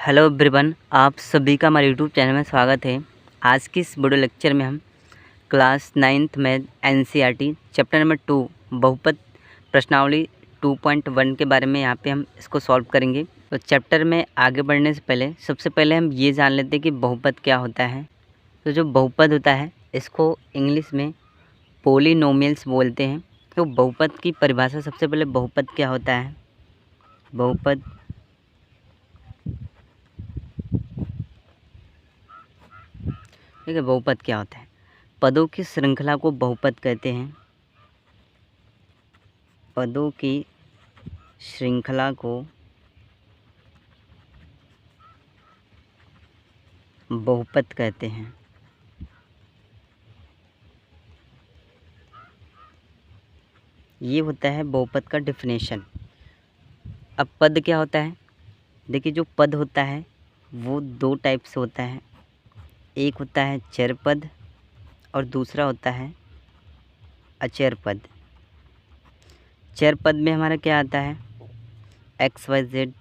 Hello everyone, आप सभी का हमारे यूट्यूब चैनल में स्वागत है। आज की इस वीडियो लेक्चर में हम क्लास 9th में एनसीईआरटी चैप्टर नंबर 2 बहुपद प्रश्नावली 2.1 के बारे में यहाँ पे हम इसको सॉल्व करेंगे। तो चैप्टर में आगे बढ़ने से पहले सबसे पहले हम ये जान लेते हैं कि बहुपद क्या होता है। तो जो बहुपद होता है इसको इंग्लिश में पॉलिनोमियल्स बोलते हैं। तो बहुपद की परिभाषा, सबसे पहले बहुपद क्या होता है। बहुपद ठीक है, बहुपद क्या होता है। पदों की श्रृंखला को बहुपद कहते हैं। पदों की श्रृंखला को बहुपद कहते हैं। ये होता है बहुपद का डेफिनेशन। अब पद क्या होता है, देखिए जो पद होता है वो दो टाइप से होता है। एक होता है चर पद और दूसरा होता है अचर पद। चर पद में हमारा क्या आता है, X Y Z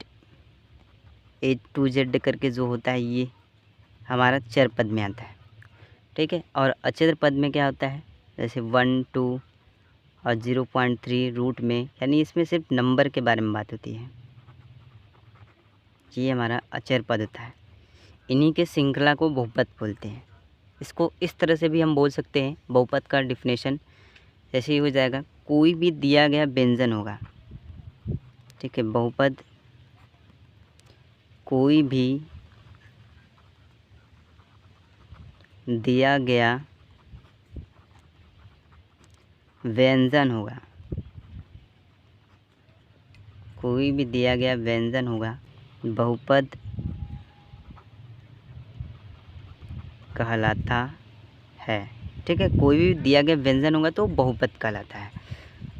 A to Z करके जो होता है ये हमारा चर पद में आता है, ठीक है। और अचर पद में क्या होता है, जैसे 1 2 और 0.3 रूट में, यानी इसमें सिर्फ नंबर के बारे में बात होती है। ये हमारा अचर पद होता है। इन्हीं के श्रृंखला को बहुपद बोलते हैं। इसको इस तरह से भी हम बोल सकते हैं, बहुपद का डिफिनेशन जैसे ही हो जाएगा, कोई भी दिया गया व्यंजन होगा, ठीक है। बहुपद कोई भी दिया गया व्यंजन होगा, कोई भी दिया गया व्यंजन होगा, बहुपद कहलाता है, ठीक है। कोई भी दिया गया व्यंजन होगा तो बहुपद कहलाता है।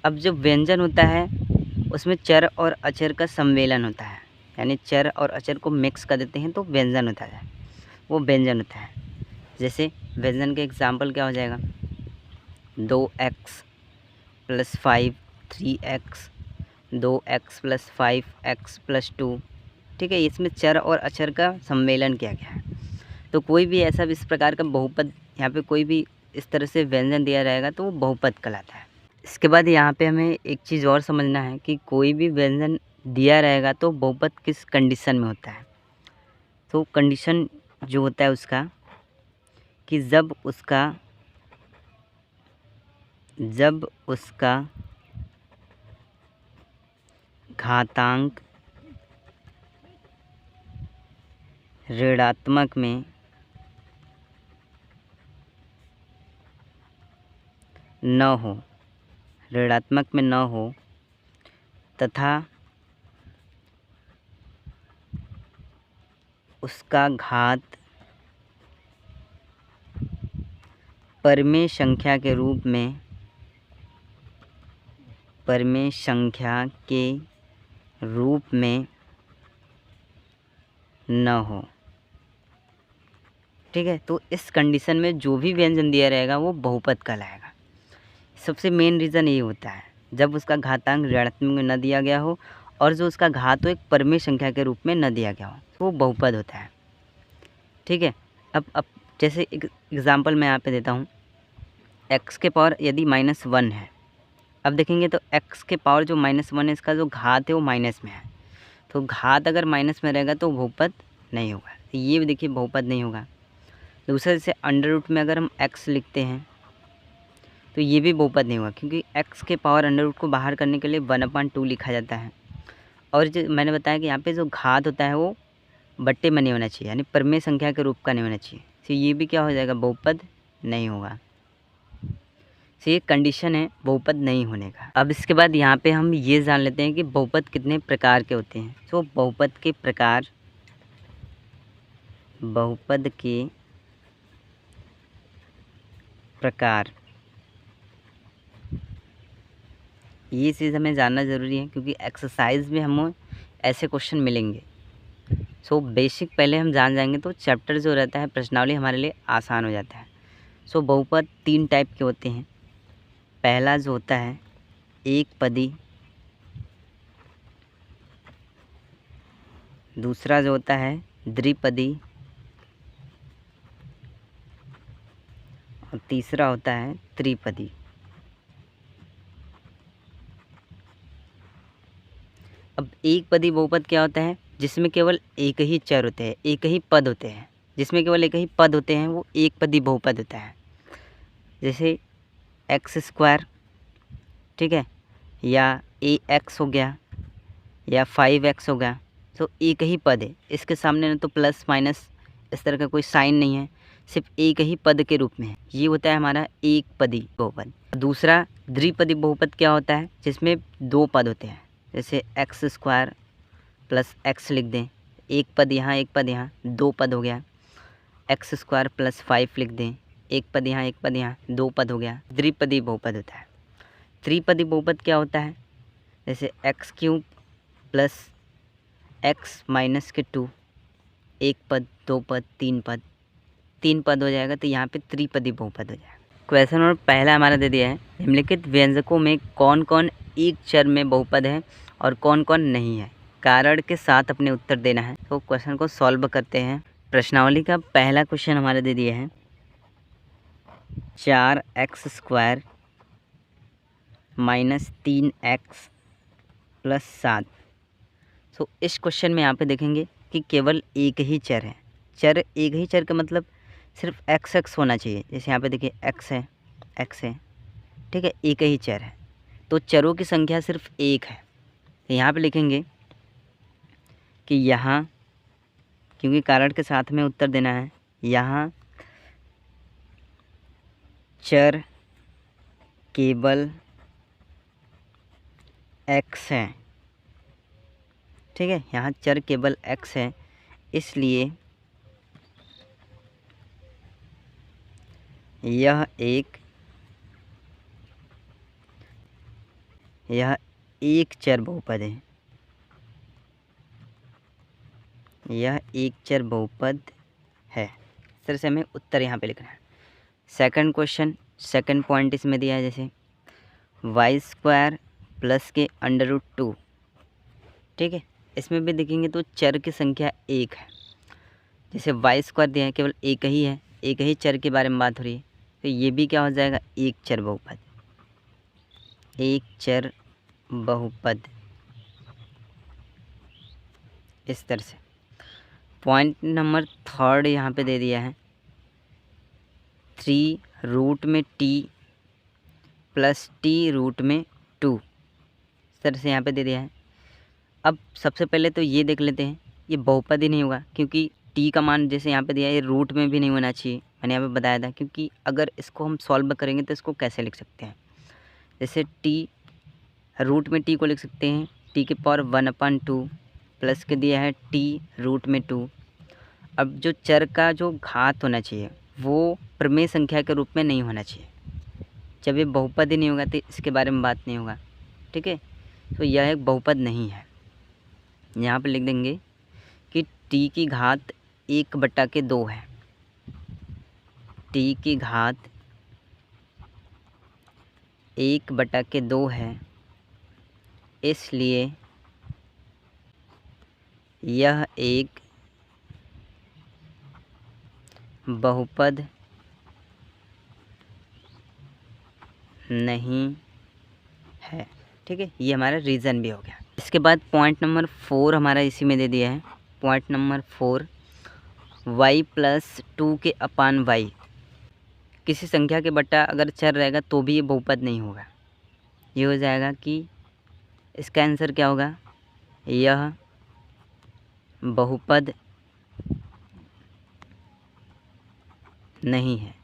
अब जो व्यंजन होता है उसमें चर और अचर का सम्मेलन होता है, यानी चर और अचर को मिक्स कर देते हैं तो व्यंजन होता है, वो व्यंजन होता है। जैसे व्यंजन के एग्जाम्पल क्या हो जाएगा, 2x + 5 3x, 2x + 5x + 2, ठीक है। इसमें चर और अचर का सम्मेलन किया गया है। तो कोई भी ऐसा इस प्रकार का बहुपद, यहाँ पे कोई भी इस तरह से व्यंजन दिया रहेगा तो वो बहुपद कहलाता है। इसके बाद यहाँ पे हमें एक चीज़ और समझना है कि कोई भी व्यंजन दिया रहेगा तो बहुपद किस कंडीशन में होता है। तो कंडीशन जो होता है उसका, कि जब उसका घातांक ऋणात्मक में न हो, ऋणात्मक में न हो, तथा उसका घात परमेय संख्या के रूप में न हो, ठीक है। तो इस कंडीशन में जो भी व्यंजन दिया रहेगा वो बहुपद कहलाएगा। सबसे मेन रीज़न ये होता है, जब उसका घातांक ऋणात्मक में न दिया गया हो और जो उसका घात हो एक परमेय संख्या के रूप में न दिया गया हो, तो वो बहुपद होता है, ठीक है। अब जैसे एग्ज़ाम्पल मैं यहाँ पे देता हूँ, x के पावर यदि -1 है। अब देखेंगे तो x के पावर जो -1 है, इसका जो घात है वो माइनस में है। तो घात अगर माइनस में रहेगा तो बहुपद नहीं होगा। तो ये भी देखिए बहुपद नहीं होगा। दूसरा, जैसे अंडर रूट में अगर हम x लिखते हैं तो ये भी बहुपद नहीं होगा, क्योंकि x के पावर अंडर रूट को बाहर करने के लिए 1/2 लिखा जाता है। और जो मैंने बताया कि यहाँ पे जो घात होता है वो बट्टे में नहीं होना चाहिए, यानी परमेय संख्या के रूप का नहीं होना चाहिए। तो ये भी क्या हो जाएगा, बहुपद नहीं होगा। तो ये कंडीशन है बहुपद नहीं होने का। अब इसके बाद यहाँ पे हम ये जान लेते हैं कि बहुपद कितने प्रकार के होते हैं। तो बहुपद के प्रकार, ये चीज़ हमें जानना ज़रूरी है, क्योंकि एक्सरसाइज में हमें ऐसे क्वेश्चन मिलेंगे। सो बेसिक पहले हम जान जाएंगे तो चैप्टर जो रहता है प्रश्नावली हमारे लिए आसान हो जाता है। सो बहुपद 3 टाइप के होते हैं। पहला जो होता है एक पदी, दूसरा जो होता है द्विपदी और तीसरा होता है त्रिपदी। अब एक पदी बहुपद क्या होता है? जिसमें केवल एक ही चर होते हैं, एक ही पद होते हैं। जिसमें केवल एक ही पद होते हैं वो एक पदी बहुपद होता है। जैसे एक्स स्क्वायर, ठीक है, या ए एक्स हो गया, या 5x हो गया। तो एक ही पद है, इसके सामने ना तो प्लस माइनस इस तरह का कोई साइन नहीं है, सिर्फ एक ही पद के रूप में है। ये होता है हमारा एक पदी बहुपद। दूसरा द्विपदी बहुपद क्या होता है? जिसमें दो पद होते हैं। जैसे एक्स स्क्वायर प्लस एक्स लिख दें, एक पद यहाँ एक पद यहाँ, दो पद हो गया। एक्स स्क्वायर प्लस 5 लिख दें, एक पद यहाँ एक पद यहाँ, दो पद हो गया। द्विपदी बहुपद होता है। त्रिपदी बहुपद क्या होता है? जैसे x cube plus x minus के 2, एक पद, दो पद, तीन पद, तीन पद हो जाएगा। तो यहाँ पे त्रिपदी बहुपद हो जाएगा। क्वेश्चन नंबर पहला हमारा दे दिया है, निम्नलिखित व्यंजकों में कौन कौन एक चर में बहुपद है और कौन कौन नहीं है? कारण के साथ अपने उत्तर देना है। तो क्वेश्चन को सॉल्व करते हैं। प्रश्नावली का पहला क्वेश्चन हमारे दे दिया है 4x square minus 3x plus 7। तो इस क्वेश्चन में यहाँ पे देखेंगे कि केवल एक ही चर है। चर एक ही चर का मतलब सिर्फ एक्स एक्स होना चाहिए। जैसे यहाँ पे देखिए एक्स है, ठीक है, एक ही चर है। तो चरों की संख्या सिर्फ एक है। तो यहाँ पे लिखेंगे कि यहाँ, क्योंकि कारण के साथ में उत्तर देना है, यहाँ चर केवल एक्स है, ठीक है, यहाँ चर केवल एक्स है, इसलिए यह एक चर बहुपद है। यह एक चर बहुपद है। इस तरह से हमें उत्तर यहाँ पे लिखना है। सेकंड क्वेश्चन, सेकंड पॉइंट इसमें दिया है, जैसे वाई स्क्वायर प्लस के √2, ठीक है। इसमें भी देखेंगे तो चर की संख्या एक है। जैसे वाई स्क्वायर दिया है, केवल एक ही है, एक ही चर के बारे में बात हो रही है। तो ये भी क्या हो जाएगा? एक चर बहुपद, एक चर बहुपद। इस तरह से पॉइंट नंबर थर्ड यहाँ पे दे दिया है 3 रूट में t प्लस t रूट में 2। इस तरह से यहाँ पे दे दिया है। अब सबसे पहले तो ये देख लेते हैं, ये बहुपद ही नहीं होगा, क्योंकि t का मान जैसे यहाँ पे दिया है, ये रूट में भी नहीं होना चाहिए। मैंने यहाँ पे बताया था, क्योंकि अगर इसको हम सॉल्व करेंगे तो इसको कैसे लिख सकते हैं? जैसे t रूट में t को लिख सकते हैं t की पावर 1/2 प्लस के दिया है t रूट में 2। अब जो चर का जो घात होना चाहिए वो प्रमेय संख्या के रूप में नहीं होना चाहिए। जब ये बहुपद ही नहीं होगा तो इसके बारे में बात नहीं होगा, ठीक है। तो यह एक बहुपद नहीं है। यहाँ पे लिख देंगे कि t की घात 1/2 है। t की घात 1/2 है, इसलिए यह एक बहुपद नहीं है, ठीक है। ये हमारा रीज़न भी हो गया। इसके बाद पॉइंट नंबर 4 हमारा इसी में दे दिया है। पॉइंट नंबर 4, y प्लस 2 के अपान y, किसी संख्या के बट्टा अगर चर रहेगा तो भी ये बहुपद नहीं होगा। ये हो जाएगा कि इसका आंसर क्या होगा? यह बहुपद नहीं है,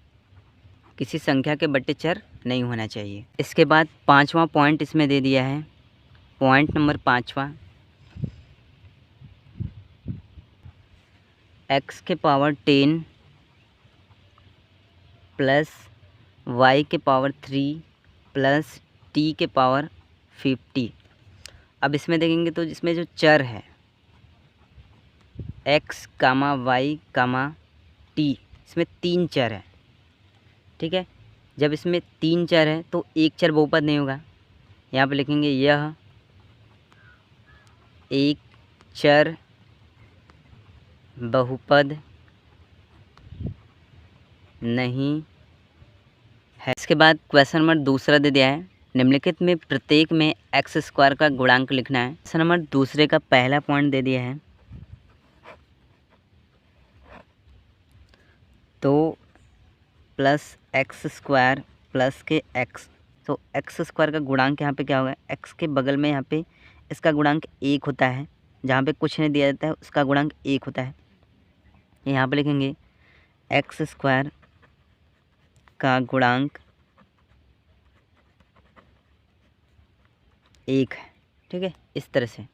किसी संख्या के बट्टे चर नहीं होना चाहिए। इसके बाद 5वां पॉइंट इसमें दे दिया है। पॉइंट नंबर 5वां, x के पावर 10 प्लस y के पावर 3 प्लस t के पावर 50। अब इसमें देखेंगे तो इसमें जो चर है x, y, t, इसमें 3 चर है, ठीक है। जब इसमें 3 चर है तो एक चर बहुपद नहीं होगा। यहाँ पे लिखेंगे यह एक चर बहुपद नहीं है। इसके बाद क्वेश्चन नंबर दूसरा दे दिया है, निम्नलिखित में प्रत्येक में एक्स स्क्वायर का गुणांक लिखना है। क्वेश्चन नंबर दूसरे का पहला पॉइंट दे दिया है, तो प्लस एक्स स्क्वायर प्लस के एक्स, तो एक्स स्क्वायर का गुणांक यहाँ पे क्या होगा, एक्स के बगल में यहाँ पे इसका गुणांक 1 होता है, जहाँ पे कुछ नहीं दिया जाता है उसका गुणांक 1 होता है। यहाँ पे लिखेंगे एक्स स्क्वायर का गुणांक 1 है, ठीक है, इस तरह से।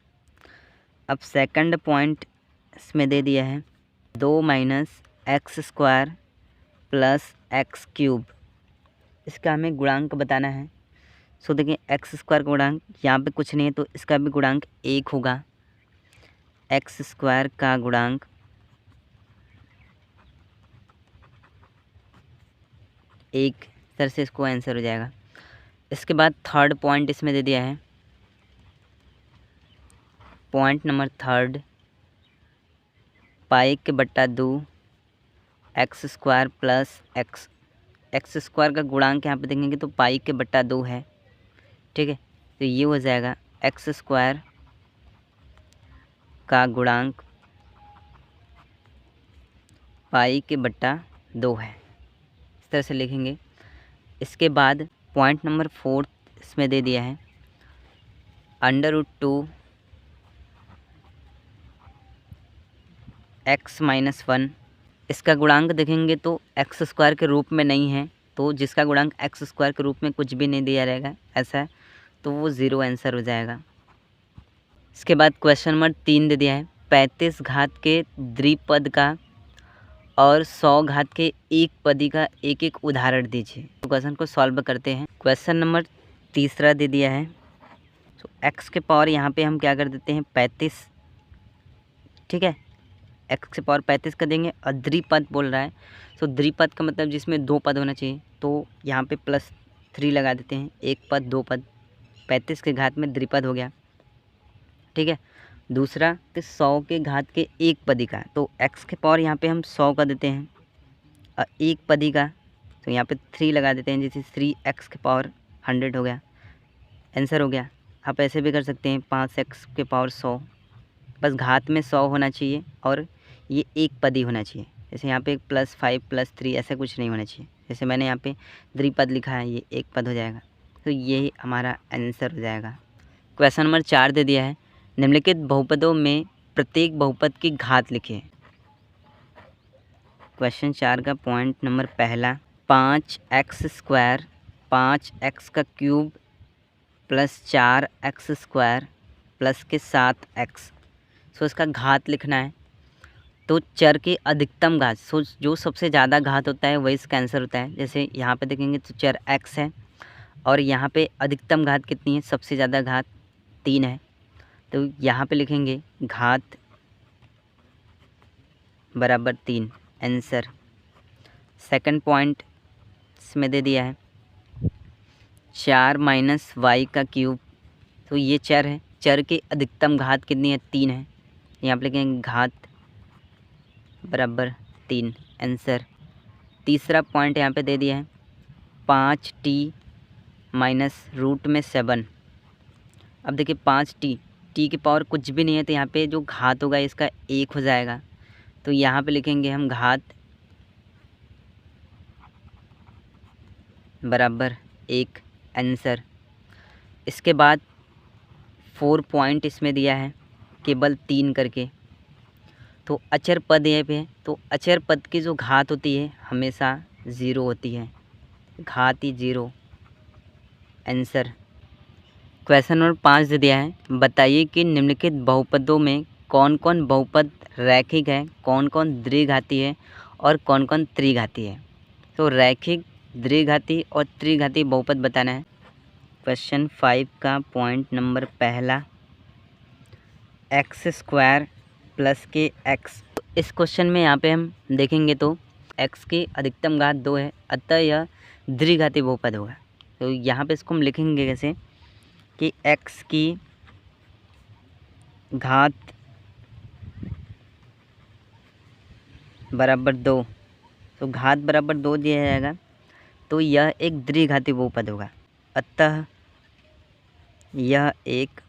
अब सेकंड पॉइंट इसमें दे दिया है 2 minus x square plus x cube, इसका हमें गुणांक बताना है। सो देखिए एक्स स्क्वायर का गुणांक यहाँ पे कुछ नहीं है तो इसका भी गुणांक 1 होगा। एक्स स्क्वायर का गुणांक 1, तरह से इसको आंसर हो जाएगा। इसके बाद थर्ड पॉइंट इसमें दे दिया है, पॉइंट नंबर थर्ड, पाई के बट्टा 2 x square plus x, x square का गुणांक यहाँ पे देखेंगे तो पाई के बट्टा 2 है, ठीक है, तो ये हो जाएगा एक्स स्क्वायर का गुणांक पाई के बट्टा 2 है, इस तरह से लिखेंगे। इसके बाद पॉइंट नंबर 4 इसमें दे दिया है √2 एक्स माइनस 1, इसका गुणांक देखेंगे तो एक्स स्क्वायर के रूप में नहीं है, तो जिसका गुणांक एक्स स्क्वायर के रूप में कुछ भी नहीं दिया रहेगा ऐसा है, तो वो 0 आंसर हो जाएगा। इसके बाद क्वेश्चन नंबर 3 दे दिया है 35 घात के द्विपद का और 100 घात के एक पदी का एक एक उदाहरण दीजिए। तो क्वेश्चन को सॉल्व करते हैं। क्वेश्चन नंबर तीसरा दे दिया है, तो एक्स के पावर यहाँ पे हम क्या कर देते हैं 35, ठीक है, एक्स के पावर 35 कर देंगे और द्विपद बोल रहा है, तो द्विपद का मतलब जिसमें 2 पद होना चाहिए, तो यहाँ पे +3 लगा देते हैं, 1 पद 2 पद, 35 के घात में द्विपद हो गया, ठीक है। दूसरा कि 100 के घात के एक पदी का, तो एक्स के पावर यहाँ पे हम 100 का देते हैं और एक पदी का, तो यहाँ पे 3 लगा देते हैं, जैसे 3x के पावर 100 हो गया, आंसर हो गया। आप ऐसे भी कर सकते हैं 5x के पावर 100, बस घात में 100 होना चाहिए और ये एक पदी होना चाहिए, जैसे यहाँ पे +5 +3 ऐसा कुछ नहीं होना चाहिए, जैसे मैंने यहाँ पे द्विपद लिखा है ये एक पद हो जाएगा, तो यही हमारा आंसर हो जाएगा। क्वेश्चन नंबर 4 दे दिया है, निम्नलिखित बहुपदों में प्रत्येक बहुपद की घात लिखिए। क्वेश्चन 4 का पॉइंट नंबर पहला, 5x स्क्वायर 5x का cube plus 4x square plus के 7x, सो इसका घात लिखना है। तो चर की अधिकतम घात, सो जो सबसे ज़्यादा घात होता है वही इसका आंसर होता है। जैसे यहाँ पे देखेंगे तो चर x है और यहाँ पे अधिकतम घात कितनी है, सबसे ज़्यादा घात 3 है, तो यहाँ पे लिखेंगे घात बराबर 3, आंसर। सेकंड पॉइंट इसमें दे दिया है 4 माइनस वाई का क्यूब, तो ये चर है, चर की अधिकतम घात कितनी है 3 है, यहाँ पे लिखेंगे घात बराबर 3, आंसर। तीसरा पॉइंट यहाँ पे दे दिया है 5t माइनस √7, अब देखिए 5t, टी की पावर कुछ भी नहीं है, तो यहाँ पे जो घात होगा इसका 1 हो जाएगा, तो यहाँ पे लिखेंगे हम घात बराबर 1, आंसर। इसके बाद 4 पॉइंट इसमें दिया है केवल 3 करके, तो अचर पद यहाँ पे है, तो अचर पद की जो घात होती है हमेशा 0 होती है, घात ही 0, आंसर। क्वेश्चन नंबर 5 दे दिया है, बताइए कि निम्नलिखित बहुपदों में कौन कौन बहुपद रैखिक है, कौन कौन द्विघाती है और कौन कौन त्रिघाती है। तो रैखिक, द्विघाती और त्रिघाती बहुपद बताना है। क्वेश्चन 5 का पॉइंट नंबर पहला, एक्स स्क्वायर प्लस के एक्स, तो इस क्वेश्चन में यहाँ पे हम देखेंगे तो x की अधिकतम घात 2 है, अतः यह द्विघाती बहुपद होगा। तो यहाँ पे इसको हम लिखेंगे कैसे कि x की घात बराबर 2, तो घात बराबर 2 दिया जाएगा, तो यह एक द्विघाती बहुपद होगा। अतः यह एक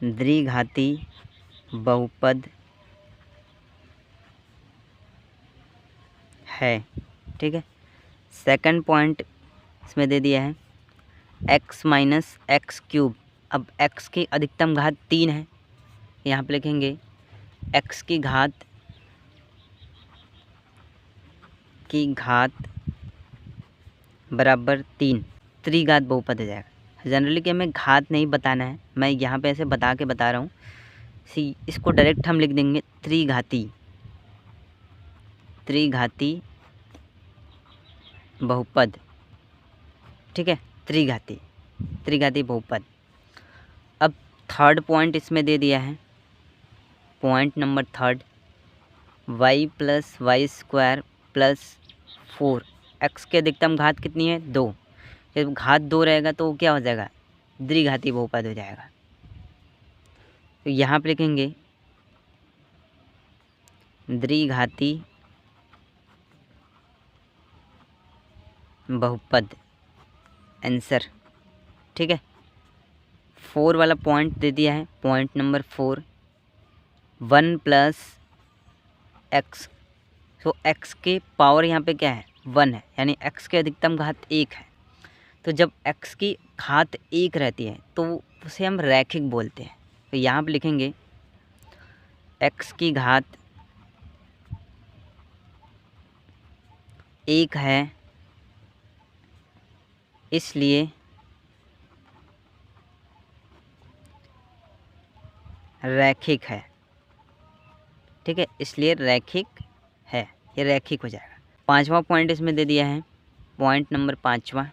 द्विघाती बहुपद है। ठीक है, सेकंड पॉइंट इसमें दे दिया है x माइनस एक्स क्यूब। अब x की अधिकतम घात 3 है, यहाँ पे लिखेंगे x की घात बराबर 3, त्रिघात बहुपद हो जाएगा। जनरली कि हमें घात नहीं बताना है, मैं यहाँ पे ऐसे बता के बता रहा हूँ। इसको डायरेक्ट हम लिख देंगे त्रिघाती बहुपद। ठीक है, त्रिघाती बहुपद। अब थर्ड पॉइंट इसमें दे दिया है, point number third, y plus Y square plus 4, x की अधिकतम घात कितनी है 2। जब घात 2 रहेगा तो क्या हो जाएगा, द्विघाती बहुपद हो जाएगा। तो यहाँ पे लिखेंगे द्विघाती बहुपद, आंसर। ठीक है, 4 वाला पॉइंट दे दिया है, पॉइंट नंबर 4, 1 प्लस एक्स। तो x के पावर यहाँ पे क्या है 1 है, यानी x की अधिकतम घात 1 है। तो जब x की घात 1 रहती है तो उसे हम रैखिक बोलते हैं। तो यहाँ पे लिखेंगे x की घात 1 है, इसलिए रैखिक है। ठीक है, इसलिए रैखिक है, ये रैखिक हो जाएगा। पांचवा पॉइंट इसमें दे दिया है, पॉइंट नंबर 5वां,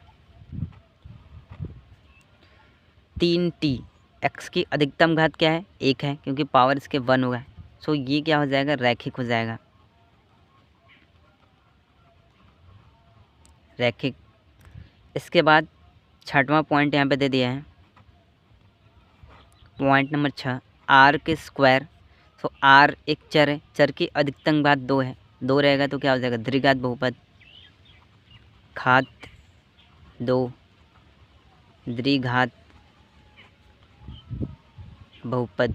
3t। x की अधिकतम घात क्या है 1 है, क्योंकि पावर इसके 1 होगा। सो ये क्या हो जाएगा, रैखिक हो जाएगा, रैखिक। इसके बाद छठवां पॉइंट यहाँ पे दे दिया है, पॉइंट नंबर 6, r के स्क्वायर। तो r एक चर है, चर की अधिकतम घात 2 है, 2 रहेगा तो क्या हो जाएगा, द्विघात बहुपद, घात 2 द्विघात बहुपद।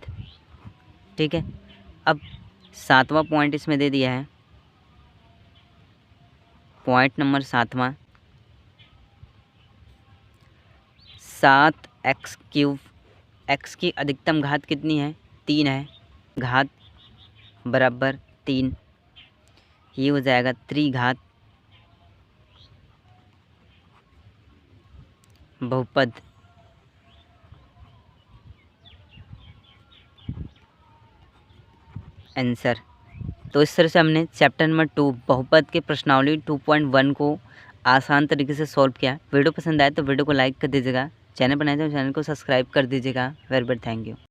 ठीक है, अब 7वां पॉइंट इसमें दे दिया है, पॉइंट नंबर 7वां, 7x क्यूब। x की अधिकतम घात कितनी है 3 है, घात बराबर 3, ये हो जाएगा त्रिघात बहुपद, आंसर। तो इस तरह से हमने चैप्टर नंबर 2 बहुपद के प्रश्नावली 2.1 को आसान तरीके से सॉल्व किया। वीडियो पसंद आए तो वीडियो को लाइक कर दीजिएगा, चैनल बनाए तो चैनल को सब्सक्राइब कर दीजिएगा। Very very thank you.